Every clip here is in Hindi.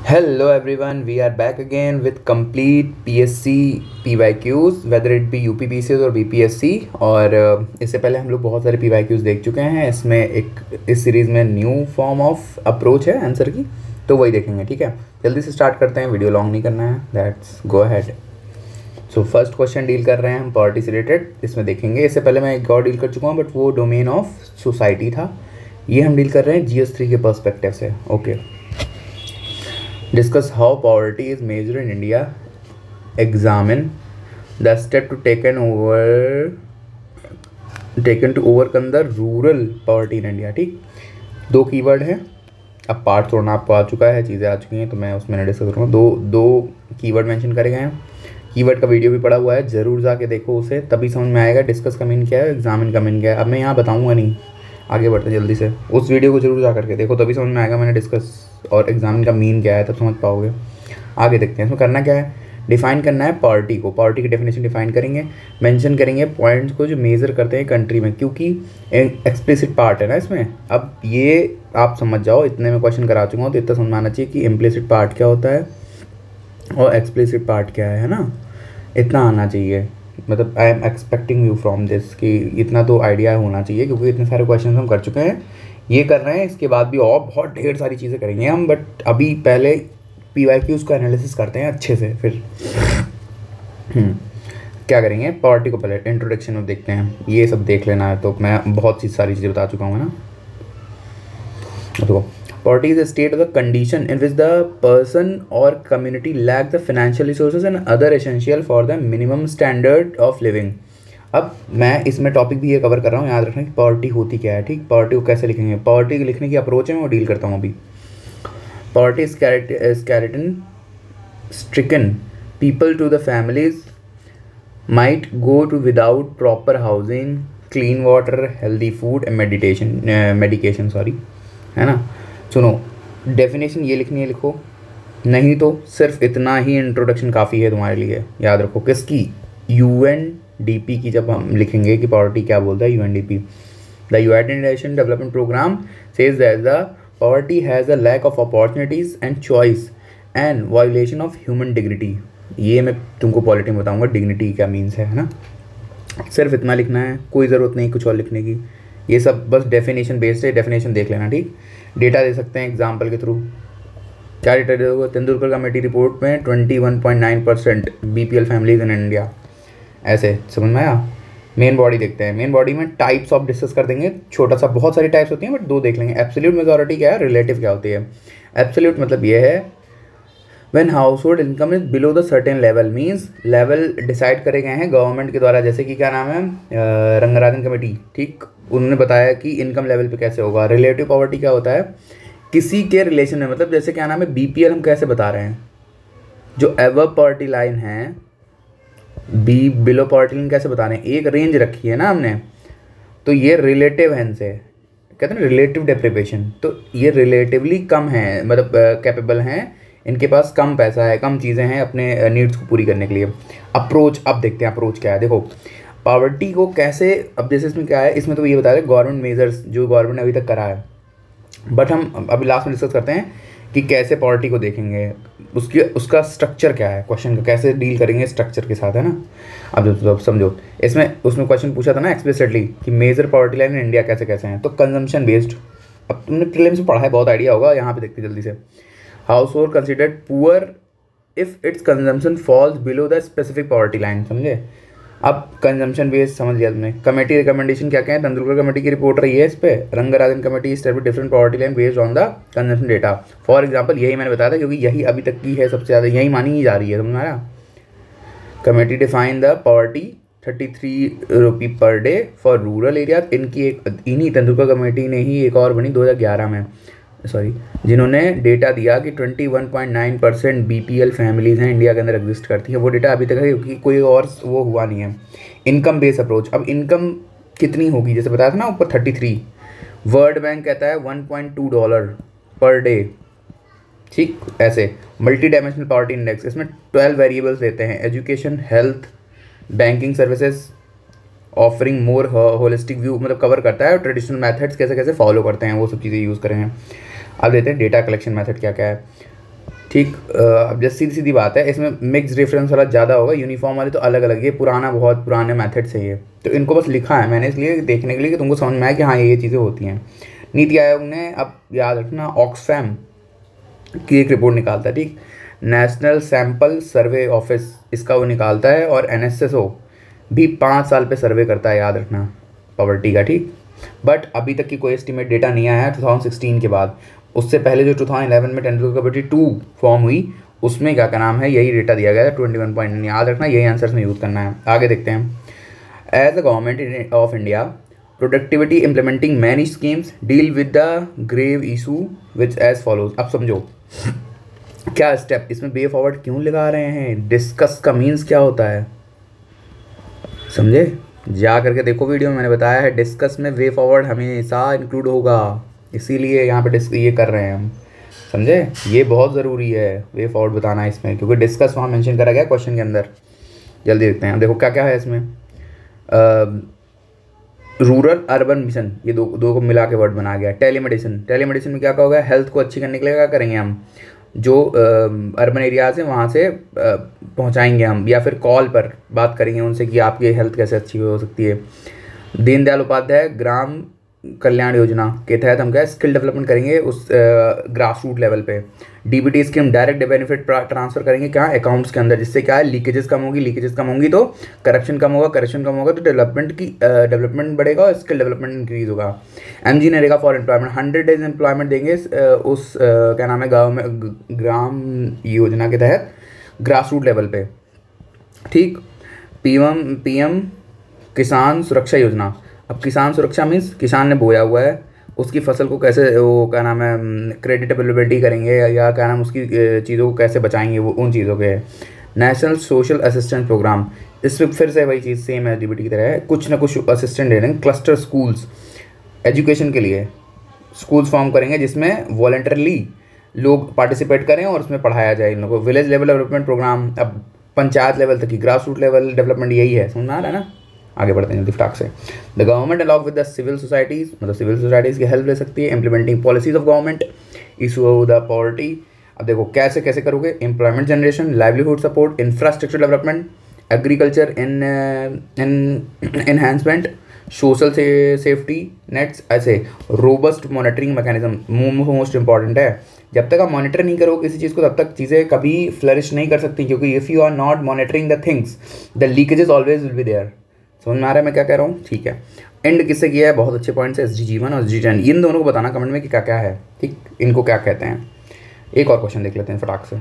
Hello everyone, we are back again with complete PSC PYQs, whether it be UPPCs और BPSC। और इससे पहले हम लोग बहुत सारे PYQs देख चुके हैं। इसमें इस सीरीज़ में न्यू फॉर्म ऑफ अप्रोच है आंसर की, तो वही देखेंगे। ठीक है, जल्दी से स्टार्ट करते हैं, वीडियो लॉन्ग नहीं करना है। Let's go ahead. So first question deal कर रहे हैं हम पॉवर्टी से रिलेटेड, इसमें देखेंगे। इससे पहले मैं एक और डील कर चुका हूँ, बट वो डोमेन ऑफ सोसाइटी था। ये हम डील कर रहे हैं GS3 के पर्सपेक्टिव से। Okay, discuss how poverty is measured in India, examine the step taken to overcome the rural poverty in India। ठीक, दो कीवर्ड हैं। अब पार्ट थोड़ा आपको आ चुका है, चीज़ें आ चुकी हैं, तो मैं उसमें नहीं डिस्कस करूँगा। दो कीवर्ड मेंशन करे गए हैं। कीवर्ड का वीडियो भी पड़ा हुआ है, ज़रूर जाके देखो उसे, तभी समझ में आएगा डिस्कस का मीन क्या है, एग्जामिन का मीन क्या है। अब मैं यहाँ बताऊँगा नहीं, आगे बढ़ते जल्दी से। उस वीडियो को जरूर जा करके देखो, तभी समझ में आएगा मैंने डिस्कस और एग्जामिन का मीन क्या है, तब समझ पाओगे। आगे देखते हैं। इसमें करना क्या है, डिफाइन करना है पॉवर्टी को। पॉवर्टी की डेफिनेशन डिफाइन करेंगे, मेंशन करेंगे पॉइंट्स को जो मेज़र करते हैं कंट्री में, क्योंकि एक्सप्लिसिट पार्ट है ना इसमें। अब ये आप समझ जाओ, इतने में क्वेश्चन करा चुका हूँ, तो इतना समझ में आना चाहिए कि इम्प्लिसिट पार्ट क्या होता है और एक्सप्लिसिट पार्ट क्या है ना। इतना आना चाहिए, मतलब I am expecting you from this कि इतना तो आइडिया होना चाहिए, क्योंकि इतने सारे क्वेश्चन हम कर चुके हैं, ये कर रहे हैं। इसके बाद भी और बहुत ढेर सारी चीज़ें करेंगे हम, बट अभी पहले PYQs का एनालिसिस करते हैं अच्छे से। फिर क्या करेंगे, पॉवर्टी को पहले इंट्रोडक्शन में देखते हैं। ये सब देख लेना है, तो मैं बहुत सी सारी चीज़ें बता चुका हूँ ना। देखो, poverty is a state of the condition in which the person or community lack the financial resources and other essential for the minimum standard of living। अब मैं इसमें टॉपिक भी ये कवर कर रहा हूँ, याद रखना कि पॉवर्टी होती क्या है। ठीक, पॉवर्टी को कैसे लिखेंगे, पॉवर्टी लिखने की अप्रोच है, मैं वो डील करता हूँ अभी। पॉवर्टी इज स्कैरेटन stricken people to the families might go to without proper housing, clean water, healthy food and medication, है ना। सुनो, डेफिनेशन ये लिखनी है, लिखो, नहीं तो सिर्फ इतना ही इंट्रोडक्शन काफ़ी है तुम्हारे लिए। याद रखो किसकी, UNDP की। जब हम लिखेंगे कि पॉवर्टी क्या बोलता है, UNDP, the United Nation Development Programme says that the poverty has a lack of opportunities and choice and violation of human dignity. ये मैं तुमको पॉलिटी में बताऊँगा डिग्निटी क्या मीन्स है ना। सिर्फ इतना लिखना है, कोई ज़रूरत नहीं कुछ और लिखने की। ये सब बस डेफिनेशन बेस्ड है, डेफिनेशन देख लेना। ठीक, डेटा दे सकते हैं एग्जाम्पल के थ्रू। क्या डेटा दे दोगे, तेंदुलकर कमेटी रिपोर्ट में 21.9% BPL फैमिलीज इन इंडिया। ऐसे समझ में आया। मेन बॉडी देखते हैं। मेन बॉडी में टाइप्स ऑफ डिस्कस कर देंगे, छोटा सा, बहुत सारी टाइप्स होती हैं, बट दो देख लेंगे। एब्सोल्यूट मेजॉरिटी क्या है, रिलेटिव क्या होती है। एब्सोल्यूट मतलब ये है when household income is below the certain level, means level decide करे गए हैं गवर्नमेंट के द्वारा, जैसे कि क्या नाम है, रंगराजन कमेटी। ठीक, उन्होंने बताया कि इनकम लेवल पे कैसे होगा। रिलेटिव पॉवर्टी क्या होता है, किसी के रिलेशन में, मतलब जैसे क्या नाम है, BPL हम कैसे बता रहे हैं, जो एवर पॉवर्टी लाइन है, बिलो पॉवर्टी लाइन कैसे बता रहे हैं, एक रेंज रखी है ना हमने, तो ये रिलेटिव है इनसे, कहते हैं रिलेटिव डेप्रिवेशन। तो ये रिलेटिवली कम है, मतलब कैपेबल हैं, इनके पास कम पैसा है, कम चीज़ें हैं अपने नीड्स को पूरी करने के लिए। अप्रोच, अब देखते हैं अप्रोच क्या है। देखो, पॉवर्टी को कैसे, अब जैसे इसमें क्या है, इसमें तो ये बता रहे गवर्नमेंट मेजर्स जो गवर्नमेंट ने अभी तक करा है, बट हम अभी लास्ट में डिस्कस करते हैं कि कैसे पॉवर्टी को देखेंगे, उसका स्ट्रक्चर क्या है, क्वेश्चन का कैसे डील करेंगे स्ट्रक्चर के साथ, है ना। अब जो समझो, उसमें क्वेश्चन पूछा था ना एक्सप्लिसिटली कि major poverty line in India कैसे कैसे हैं, तो कंजम्पशन बेस्ड। अब तुमने प्रीलिम्स में पढ़ा है, बहुत आइडिया होगा, यहाँ पे देखते जल्दी से। Household considered poor if it's consumption falls below the specific poverty line, समझे। अब कंजम्पशन बेस्ड समझ लिया तुमने। कमेटी रिकमेंडेशन क्या क्या है, तेंदुलकर कमेटी की रिपोर्ट रही है इस पर। Rangarajan committee establish different poverty line based on the consumption data. For example यही मैंने बताया था, क्योंकि यही अभी तक की है सबसे ज़्यादा, यही मानी ही जा रही है, समझ में आया। Committee define the poverty 33 rupee per day for rural area. इन्हीं तेंदुलकर कमेटी ने ही एक और बनी 2011 में, जिन्होंने डेटा दिया कि 21.9% BPL फैमिलीज़ हैं इंडिया के अंदर एग्जिस्ट करती है। वो डेटा अभी तक है, क्योंकि कोई और वो हुआ नहीं है। इनकम बेस्ड अप्रोच, अब इनकम कितनी होगी, जैसे बताया था ना ऊपर 33, वर्ल्ड बैंक कहता है $1.2 पर डे। ठीक, ऐसे मल्टी डायमेंशनल पॉवर्टी इंडेक्स, इसमें 12 वेरिएबल्स देते हैं, education, health, banking services, offering more holistic view, मतलब कवर करता है, और ट्रेडिशनल मेथड्स कैसे कैसे फॉलो करते हैं, वो सब चीज़ें यूज़ करेंगे। अब देते हैं डेटा कलेक्शन मेथड क्या क्या है। ठीक। अब जैसे सीधी सीधी बात है, इसमें मिक्स रेफरेंस वाला ज़्यादा होगा, यूनिफॉर्म वाले तो अलग अलग, ये पुराना बहुत पुराने मेथड से ये, तो इनको बस लिखा है मैंने इसलिए देखने के लिए कि तुमको समझ में आए कि हाँ ये चीज़ें होती हैं। नीति आयोग ने, अब याद रखना, ऑक्सफैम की एक रिपोर्ट निकालता है, ठीक, नेशनल सैंपल सर्वे ऑफिस इसका वो निकालता है, और NSSO भी 5 साल पे सर्वे करता है, याद रखना, पॉवर्टी का, ठीक। बट अभी तक की कोई एस्टिमेट डेटा नहीं आया है 2016 के बाद। उससे पहले जो 2011 में टेंडुलकर कमेटी 2 फॉर्म हुई, उसमें क्या का नाम है, यही डेटा दिया गया है 21 पॉइंट, याद रखना, यही आंसर्स में यूज़ करना है। आगे देखते हैं। As the government of India productivity implementing many schemes deal with the grave issue which as follows. अब समझो क्या स्टेप, इसमें वे फॉरवर्ड क्यों लगा रहे हैं, डिस्कस का मीन्स क्या होता है, समझे, जा करके देखो वीडियो में मैंने बताया है, डिस्कस में वे फॉरवर्ड हमेशा इंक्लूड होगा, इसीलिए यहाँ पे ये कर रहे हैं हम, समझे, ये बहुत ज़रूरी है वे फॉरवर्ड बताना इसमें, क्योंकि डिस्कस वहाँ मेंशन करा गया क्वेश्चन के अंदर। जल्दी देखते हैं, देखो क्या क्या है इसमें। रूरल अर्बन मिशन, ये दो को मिला के वर्ड बना गया। टेलीमेडिसिन, टेलीमेडिसिन में क्या होगा, हेल्थ को अच्छी करने के लिए क्या करेंगे हम, जो अर्बन एरियाज़ हैं वहाँ से पहुँचाएंगे हम, या फिर कॉल पर बात करेंगे उनसे कि आपकी हेल्थ कैसे अच्छी हो सकती है। दीनदयाल उपाध्याय ग्राम कल्याण योजना के तहत हम क्या स्किल डेवलपमेंट करेंगे उस ग्रास रूट लेवल पे। DBT scheme direct benefit transfer करेंगे क्या, अकाउंट्स के अंदर, जिससे क्या है लीकेजेस कम होगी, लीकेजेस कम होंगी तो करप्शन कम होगा, करप्शन कम होगा तो डेवलपमेंट बढ़ेगा और स्किल डेवलपमेंट इंक्रीज होगा। MG NREGA for employment 100 days employment देंगे उस क्या नाम है गाँव में, ग्राम योजना के तहत ग्रास रूट लेवल पे, ठीक। PM किसान सुरक्षा योजना। अब किसान सुरक्षा मीन्स किसान ने बोया हुआ है, उसकी फसल को कैसे वो क्या नाम है क्रेडिटेबिलिटी करेंगे, या क्या नाम उसकी चीज़ों को कैसे बचाएंगे, वो उन चीज़ों के। नेशनल सोशल असिस्टेंस प्रोग्राम, इसमें फिर से वही चीज़ सेम है DBT की तरह है, कुछ ना कुछ असिस्टेंट दे देंगे। क्लस्टर स्कूल्स, एजुकेशन के लिए स्कूल्स फॉर्म करेंगे जिसमें वॉलंटरली लोग पार्टिसिपेट करें और उसमें पढ़ाया जाए इन लोगों को। विलेज लेवल डेवलपमेंट प्रोग्राम, अब पंचायत लेवल तक की ग्रास रूट लेवल डेवलपमेंट यही है, समझ में आ रहा है ना। आगे बढ़ते हैं जल्दी फटाक से। The government along with the civil societies, मतलब सिविल सोसाइटीज़ की हेल्प ले सकती है। Implementing policies of government, issue the poverty. अब देखो कैसे कैसे करोगे, employment generation, livelihood support, infrastructure development, agriculture enhancement, social safety nets, ऐसे robust monitoring mechanism most important है। जब तक आप मॉनिटर नहीं करोगे किसी चीज़ को तब तक चीज़ें कभी फ्लरिश नहीं कर सकती, क्योंकि if you are not monitoring the things the leakages always will be there. समझ में आ रहा है मैं क्या कह रहा हूँ, ठीक है। एंड किससे किया है, बहुत अच्छे पॉइंट्स है, SDG1 और SDG10, इन दोनों को बताना कमेंट में कि क्या क्या है, ठीक, इनको क्या कहते हैं। एक और क्वेश्चन देख लेते हैं फटाक से।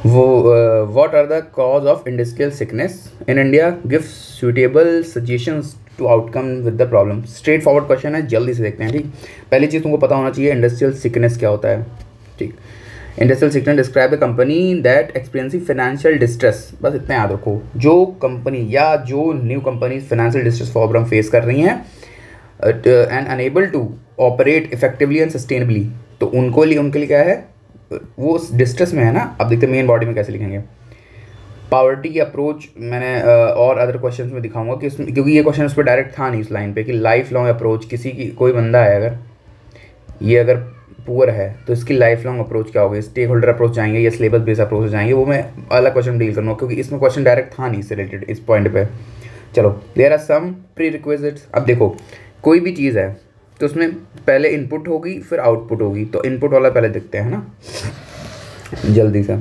What are the cause of industrial sickness in India, give suitable suggestions to outcome with the problem. Straight forward question है, जल्दी से देखते हैं, ठीक। पहली चीज़ तुमको पता होना चाहिए इंडस्ट्रियल सिकनेस क्या होता है, ठीक। Industrial sickness describe the company that experiencing financial distress, बस इतना याद रखो, जो कंपनी या जो new company financial distress problem face कर रही हैं and unable to operate effectively and sustainably, तो उनके लिए क्या है, वो डिस्ट्रेस में है ना। अब देखते हैं मेन बॉडी में कैसे लिखेंगे। पॉवर्टी की अप्रोच मैंने और अदर क्वेश्चंस में दिखाऊंगा कि उसमें, क्योंकि ये क्वेश्चन उस पर डायरेक्ट था नहीं इस लाइन पे, कि लाइफ लॉन्ग अप्रोच, किसी की कोई बंदा है अगर ये अगर पुअर है तो इसकी लाइफ लॉन्ग अप्रोच क्या होगी, स्टेक होल्डर अप्रोच जाएंगे या सिलेबस बेस्ड अप्रोच जाएंगे, वो मैं अलग क्वेश्चन डील करूँगा, क्योंकि इसमें क्वेश्चन डायरेक्ट था नहीं इससे रिलेटेड इस पॉइंट पे। चलो, there are some prerequisites. अब देखो कोई भी चीज़ है तो उसमें पहले इनपुट होगी फिर आउटपुट होगी, तो इनपुट वाला पहले देखते हैं ना जल्दी से।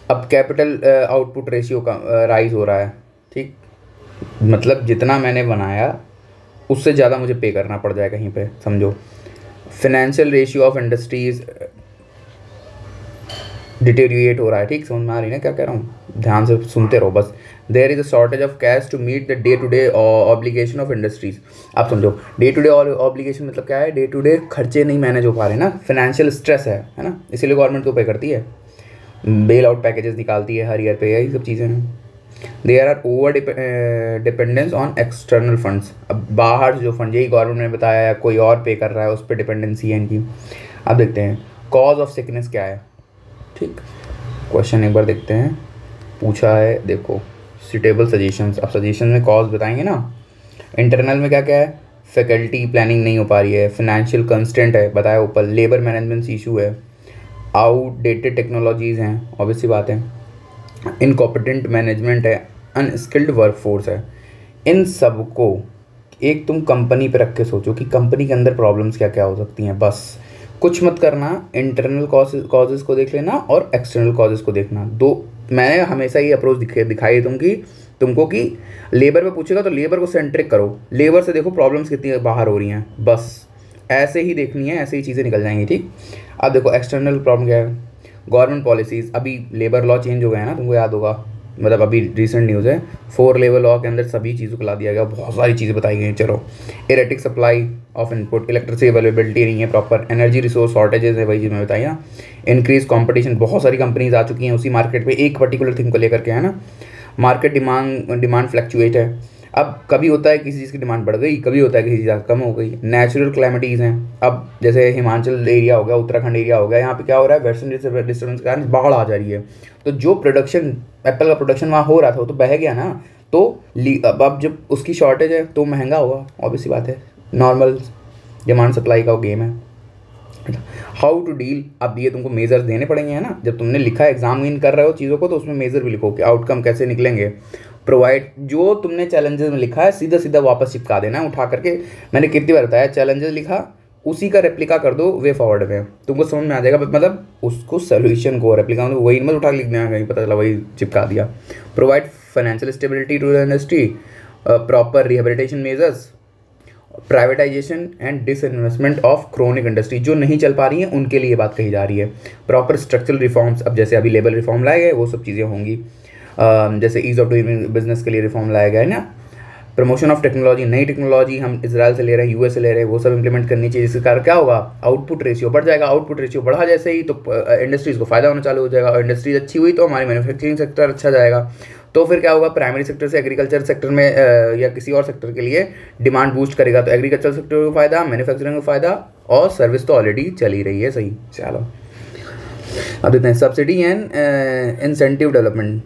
अब कैपिटल आउटपुट रेशियो का राइज हो रहा है, ठीक, मतलब जितना मैंने बनाया उससे ज़्यादा मुझे पे करना पड़ जाए कहीं पे, समझो। Financial ratio of industries deteriorate हो रहा है, ठीक, समझ में आ रही है ना क्या कह रहा हूँ, ध्यान से सुनते रहो बस। There is a shortage of cash to meet the day to day obligation of industries. आप समझो डे टू डे ऑब्लिगेशन मतलब क्या है, डे टू डे खर्चे नहीं मैनेज हो पा रहे ना, फाइनेंशियल स्ट्रेस है ना, इसीलिए गवर्नमेंट तो पे करती है, बेल आउट पैकेजेस निकालती है हर ईयर पे, यही सब चीज़ें हैं। There are over dependence on external funds. अब बाहर जो फंड, यही गवर्नमेंट ने बताया कोई और पे कर रहा है, उस पर डिपेंडेंसी है इनकी। अब देखते हैं कॉज ऑफ सिकनेस क्या है, ठीक, क्वेश्चन एक बार देखते हैं, पूछा है देखो सुटेबल सजेशंस। अब सजेशन में कॉज बताएंगे ना, इंटरनल में क्या क्या है, फैकल्टी प्लानिंग नहीं हो पा रही है, फाइनेंशियल कंस्टेंट है बताया ऊपर, लेबर मैनेजमेंट इशू है, आउटडेटेड टेक्नोलॉजीज़ हैं ऑब्वियस सी बात है, इनकॉम्पिटेंट मैनेजमेंट है, अनस्किल्ड वर्कफोर्स है। इन सब को एक तुम कंपनी पे रख के सोचो कि कंपनी के अंदर प्रॉब्लम्स क्या क्या हो सकती हैं, बस कुछ मत करना, इंटरनल कॉजेज़ को देख लेना और एक्सटर्नल कॉजेज़ को देखना। दो मैंने हमेशा ये अप्रोच दिखाई तुमको कि लेबर पे पूछेगा तो लेबर को सेंट्रिक करो, लेबर से देखो प्रॉब्लम्स कितनी बाहर हो रही हैं, बस ऐसे ही देखनी है, ऐसे ही चीज़ें निकल जाएंगी। ठीक, अब देखो एक्सटर्नल प्रॉब्लम क्या है, गवर्नमेंट पॉलिसीज़, अभी लेबर लॉ चेंज हो गया है ना, तुमको याद होगा, मतलब अभी रिसेंट न्यूज़ है, 4 लेबर लॉ के अंदर सभी चीज़ों को ला दिया गया, बहुत सारी चीज़ें बताई गई। चलो, erratic supply of input, electricity availability नहीं है प्रॉपर, एनर्जी रिसोर्स शॉर्टेजेस है, वही चीज़ मैं बताई ना, इंक्रीज कंपटीशन, बहुत सारी कंपनीज आ चुकी हैं उसी मार्केट पे एक पर्टिकुलर थिंग को लेकर के, है ना, मार्केट डिमांड फ्लक्चुएट है, अब कभी होता है किसी चीज़ की डिमांड बढ़ गई, कभी होता है किसी चीज़ कम हो गई, नेचुरल क्लैमिटीज़ हैं, अब जैसे हिमाचल एरिया हो गया, उत्तराखंड एरिया हो गया, यहाँ पे क्या हो रहा है, वेस्टर्न डिस्टर्बेंस के कारण बाढ़ आ जा रही है, तो जो प्रोडक्शन एप्पल का प्रोडक्शन वहाँ हो रहा था वो तो बह गया ना, तो अब जब उसकी शॉर्टेज है तो महंगा होगा, ऑब्वियस सी बात है, नॉर्मल डिमांड सप्लाई का गेम है। हाउ टू डील, अब ये तुमको मेजर्स देने पड़ेंगे, है ना, जब तुमने लिखा एग्जामिन कर रहे हो चीज़ों को तो उसमें मेजर भी लिखो कि आउटकम कैसे निकलेंगे। प्रोवाइड, जो तुमने चैलेंजेस में लिखा है सीधा सीधा वापस चिपका देना है उठा करके, मैंने कितनी बार बताया, चैलेंजेस लिखा उसी का रेप्लिका कर दो वे फॉरवर्ड में, तुमको समझ में आ जाएगा, मतलब उसको सोल्यूशन को रेप्लिका में वही मत उठा लिख देना, कहीं पता चला वही चिपका दिया। Provide financial stability to the industry, proper rehabilitation measures, privatisation and disinvestment of chronic industry, जो नहीं चल पा रही हैं उनके लिए बात कही जा रही है। प्रॉपर स्ट्रक्चरल रिफॉर्म्स, अब जैसे अभी लेबर रिफॉर्म लाए गए वो सब चीज़ें होंगी, जैसे ईज ऑफ डूइंग बिजनेस के लिए रिफॉर्म लाया गया है ना, प्रमोशन ऑफ टेक्नोलॉजी, नई टेक्नोलॉजी हम इसराइल से ले रहे हैं, यूएस से ले रहे हैं, वो सब इंप्लीमेंट करनी चाहिए, जिसके कारण क्या होगा, आउटपुट रेशियो बढ़ जाएगा, आउटपुट रेशियो बढ़ा जैसे ही तो इंडस्ट्रीज़ को फायदा होना चालू हो जाएगा, और इंडस्ट्रीज अच्छी हुई तो हमारी मैन्युफैक्चरिंग सेक्टर अच्छा जाएगा, तो फिर क्या होगा, प्राइमरी सेक्टर से एग्रीकल्चर सेक्टर में या किसी और सेक्टर के लिए डिमांड बूस्ट करेगा, तो एग्रीकल्चर सेक्टर को फायदा, मैन्युफैक्चरिंग को फायदा, और सर्विस तो ऑलरेडी चली रही है। सही, चलो अब देखते हैं सब्सिडी एंड इंसेंटिव डेवलपमेंट।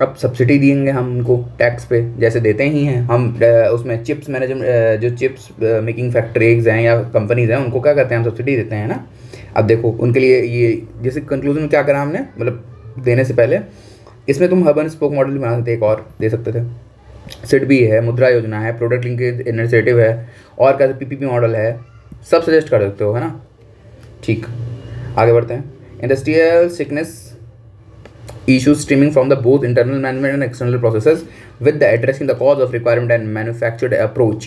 अब सब्सिडी देंगे हम उनको टैक्स पे, जैसे देते ही हैं हम, उसमें चिप्स मैनेजमेंट, जो चिप्स मेकिंग फैक्ट्रीज हैं या कंपनीज हैं उनको क्या करते हैं, हम सब्सिडी देते हैं ना। अब देखो उनके लिए ये जैसे कंक्लूजन में क्या करा हमने, मतलब देने से पहले इसमें तुम हब एंड स्पोक मॉडल भी बना सकते, एक और दे सकते थे, सिड भी है, मुद्रा योजना है, प्रोडक्ट लिंकेज इनिशिएटिव है, और कैसे पीपीपी मॉडल है, सब सजेस्ट कर सकते हो, है ना। ठीक, आगे बढ़ते हैं। Industrial sickness issues stemming from the both internal management and external processes with the addressing the cause of requirement and manufactured approach।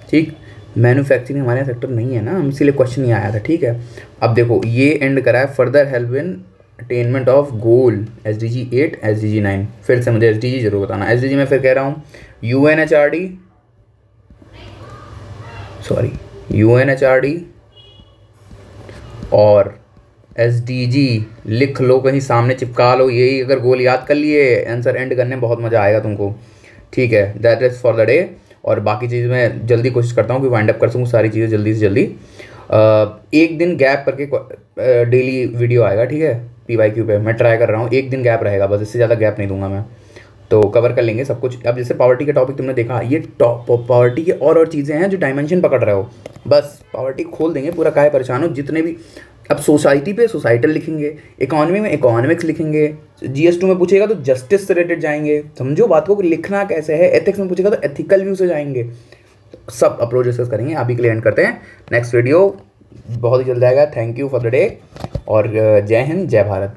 ठीक, मैन्युफैक्चरिंग हमारे सेक्टर नहीं है ना, हम इसीलिए क्वेश्चन ये आया था। ठीक है, अब देखो ये एंड करा है, further help in attainment of goal SDG 8 SDG 9। फिर से मुझे SDG जरूर बताना, SDG में फिर कह रहा हूँ UNHRD और SDG लिख लो, कहीं सामने चिपका लो, यही अगर गोल याद कर लिए आंसर एंड करने में बहुत मज़ा आएगा तुमको। ठीक है, that is for the day, और बाकी चीज़ मैं जल्दी कोशिश करता हूँ कि वाइंड अप कर सकूँ सारी चीज़ें जल्दी से जल्दी। एक दिन गैप करके डेली वीडियो आएगा, ठीक है, PYQ पे मैं ट्राई कर रहा हूँ, एक दिन गैप रहेगा बस, इससे ज़्यादा गैप नहीं दूंगा मैं, तो कवर कर लेंगे सब कुछ। अब जैसे पॉवर्टी का टॉपिक तुमने देखा, ये पॉवर्टी के और चीज़ें हैं जो डायमेंशन पकड़ रहे हो, बस पॉवर्टी खोल देंगे पूरा, काहे परेशान हो, जितने भी अब सोसाइटी पे सोसाइटल लिखेंगे, इकोनॉमी में इकोनॉमिक्स लिखेंगे, GS2 में पूछेगा तो जस्टिस से रिलेटेड जाएंगे, समझो बात को लिखना कैसे है, एथिक्स में पूछेगा तो एथिकल व्यू से जाएंगे, सब अप्रोच डिस्कस करेंगे। अभी के लिए एंड करते हैं, नेक्स्ट वीडियो बहुत ही जल्द आएगा। Thank you for the day, और जय हिंद जय भारत।